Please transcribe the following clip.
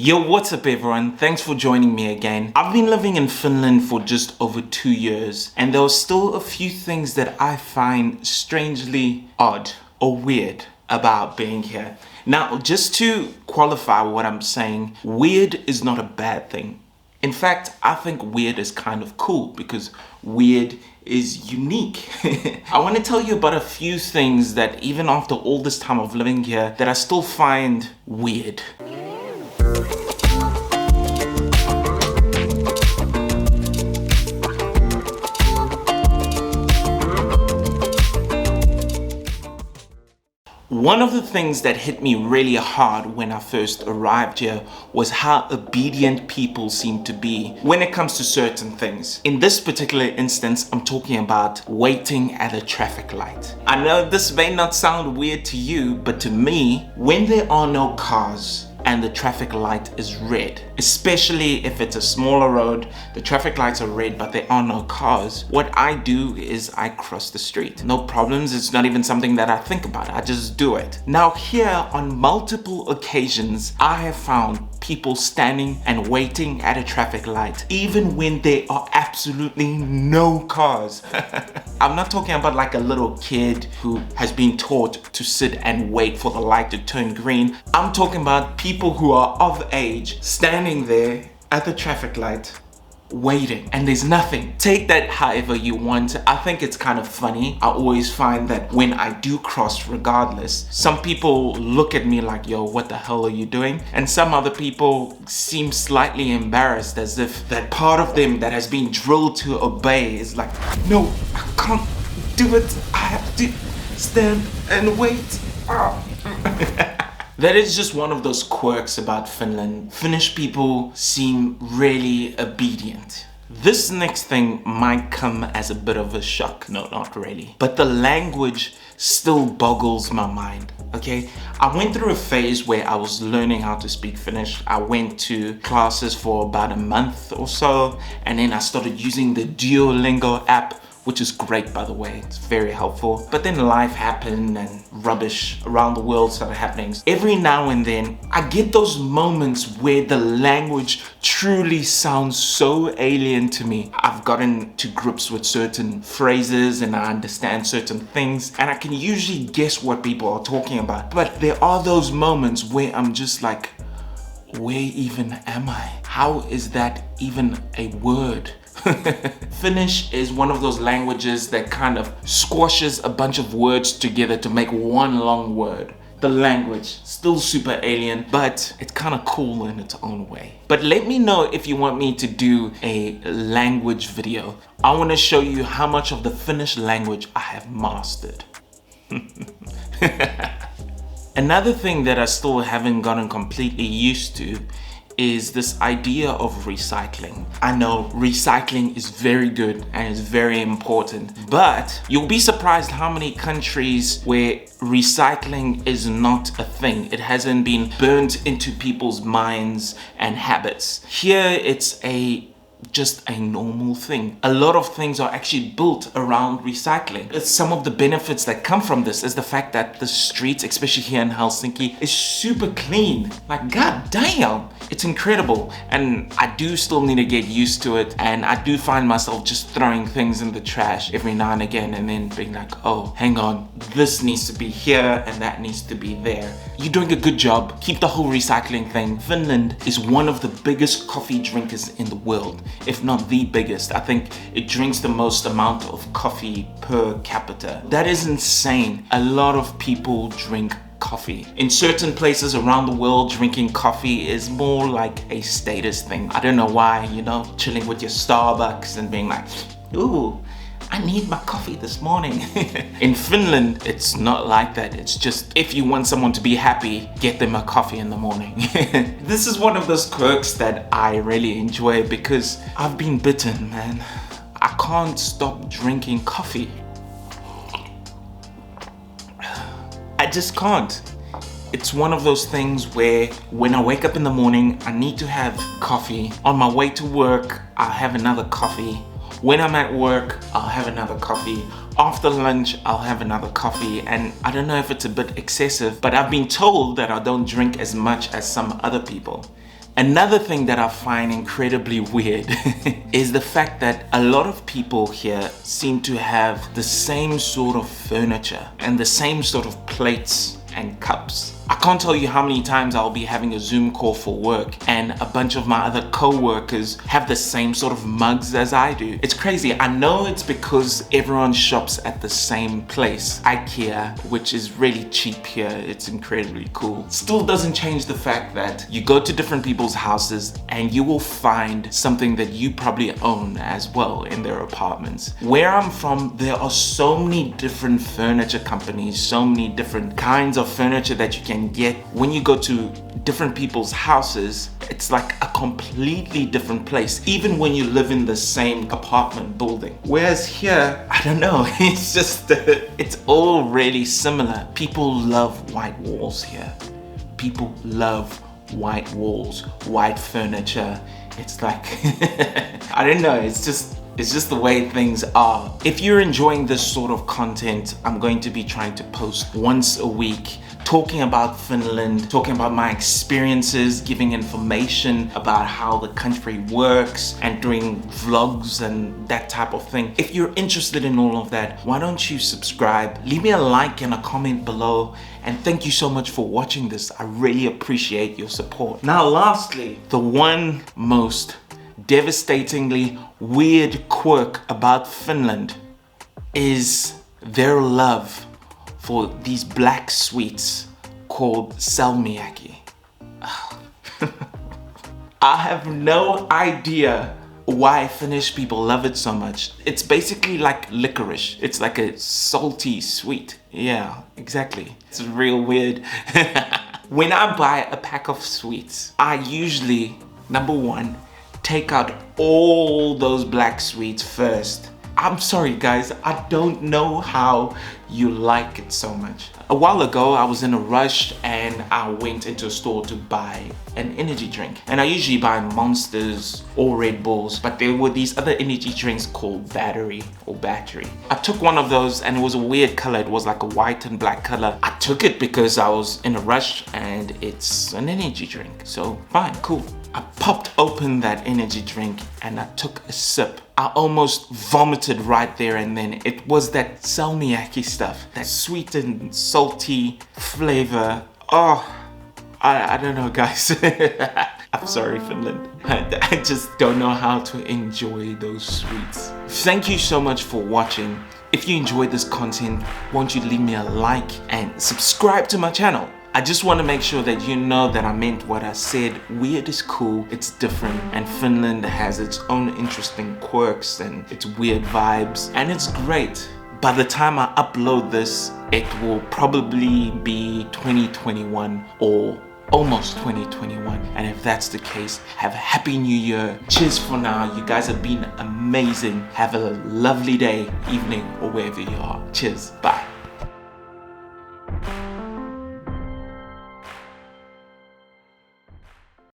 Yo, what's up everyone? Thanks for joining me again. I've been living in Finland for just over 2 years, and there are still a few things that I find strangely odd or weird about being here. Now, just to qualify what I'm saying, weird is not a bad thing. In fact, I think weird is kind of cool because weird is unique. I want to tell you about a few things that even after all this time of living here that I still find weird. One of the things that hit me really hard when I first arrived here was how obedient people seem to be when it comes to certain things. In this particular instance, I'm talking about waiting at a traffic light. I know this may not sound weird to you, but to me, when there are no cars and the traffic light is red, especially if it's a smaller road, the traffic lights are red but there are no cars, what I do is I cross the street. No problems, it's not even something that I think about, I just do it. Now here, on multiple occasions, I have found people standing and waiting at a traffic light even when there are absolutely no cars. I'm not talking about like a little kid who has been taught to sit and wait for the light to turn green. I'm talking about people who are of age standing there at the traffic light waiting, and there's nothing. Take that however you want. I think it's kind of funny. I always find that when I do cross regardless, some people look at me like, yo, what the hell are you doing? And some other people seem slightly embarrassed, as if that part of them that has been drilled to obey is like, no, I can't do it. I have to stand and wait. That is just one of those quirks about Finland. Finnish people seem really obedient. This next thing might come as a bit of a shock. No, not really. But the language still boggles my mind, okay? I went through a phase where I was learning how to speak Finnish. I went to classes for about a month or so, and then I started using the Duolingo app, which is great, by the way, it's very helpful. But then life happened and rubbish around the world started happening. Every now and then, I get those moments where the language truly sounds so alien to me. I've gotten to grips with certain phrases and I understand certain things, and I can usually guess what people are talking about. But there are those moments where I'm just like, where even am I? How is that even a word? Finnish is one of those languages that kind of squashes a bunch of words together to make one long word. The language, still super alien, but it's kind of cool in its own way. But let me know if you want me to do a language video. I want to show you how much of the Finnish language I have mastered. Another thing that I still haven't gotten completely used to is this idea of recycling. I know recycling is very good and is very important, but you'll be surprised how many countries where recycling is not a thing. It hasn't been burnt into people's minds and habits. Here it's just a normal thing. A lot of things are actually built around recycling. Some of the benefits that come from this is the fact that the streets, especially here in Helsinki, is super clean. Like, god damn, it's incredible. And I do still need to get used to it, and I do find myself just throwing things in the trash every now and again and then being like, oh, hang on, this needs to be here and that needs to be there. You're doing a good job. Keep the whole recycling thing. Finland is one of the biggest coffee drinkers in the world, if not the biggest. I think it drinks the most amount of coffee per capita. That is insane. A lot of people drink coffee. In certain places around the world, drinking coffee is more like a status thing. I don't know why, you know, chilling with your Starbucks and being like, ooh, I need my coffee this morning. In Finland, it's not like that. It's just, if you want someone to be happy, get them a coffee in the morning. This is one of those quirks that I really enjoy because I've been bitten, man. I can't stop drinking coffee. I just can't. It's one of those things where when I wake up in the morning, I need to have coffee. On my way to work, I'll have another coffee. When I'm at work, I'll have another coffee. After lunch, I'll have another coffee. And I don't know if it's a bit excessive, but I've been told that I don't drink as much as some other people. Another thing that I find incredibly weird is the fact that a lot of people here seem to have the same sort of furniture and the same sort of plates and cups. I can't tell you how many times I'll be having a Zoom call for work and a bunch of my other co-workers have the same sort of mugs as I do. It's crazy. I know it's because everyone shops at the same place, IKEA, which is really cheap here. It's incredibly cool. Still doesn't change the fact that you go to different people's houses and you will find something that you probably own as well in their apartments. Where I'm from, there are so many different furniture companies, so many different kinds of furniture that you can get. When you go to different people's houses, it's like a completely different place, even when you live in the same apartment building. Whereas here, I don't know, it's just, it's all really similar. People love white walls here. People love white walls, white furniture. It's like, I don't know, it's just the way things are. If you're enjoying this sort of content, I'm going to be trying to post once a week, talking about Finland, talking about my experiences, giving information about how the country works, and doing vlogs and that type of thing. If you're interested in all of that, why don't you subscribe? Leave me a like and a comment below. And thank you so much for watching this. I really appreciate your support. Now, lastly, the one most devastatingly weird quirk about Finland is their love for these black sweets called Salmiakki. I have no idea why Finnish people love it so much. It's basically like licorice. It's like a salty sweet. Yeah, exactly. It's real weird. When I buy a pack of sweets, I usually, number one, take out all those black sweets first. I'm sorry guys, I don't know how you like it so much. A while ago, I was in a rush and I went into a store to buy an energy drink. And I usually buy Monsters or Red Bulls, but there were these other energy drinks called Battery. I took one of those and it was a weird color. It was like a white and black color. I took it because I was in a rush and it's an energy drink. So fine, cool. I popped open that energy drink and I took a sip. I almost vomited right there and then. It was that Salmiakki stuff, that sweet and salty flavor. Oh, I don't know guys. I'm sorry Finland. I just don't know how to enjoy those sweets. Thank you so much for watching. If you enjoyed this content, won't you leave me a like and subscribe to my channel? I just want to make sure that you know that I meant what I said. Weird is cool, it's different, and Finland has its own interesting quirks and its weird vibes, and it's great. By the time I upload this, it will probably be 2021 or almost 2021, and if that's the case, have a happy new year. Cheers for now. You guys have been amazing. Have a lovely day, evening, or wherever you are. Cheers. Bye.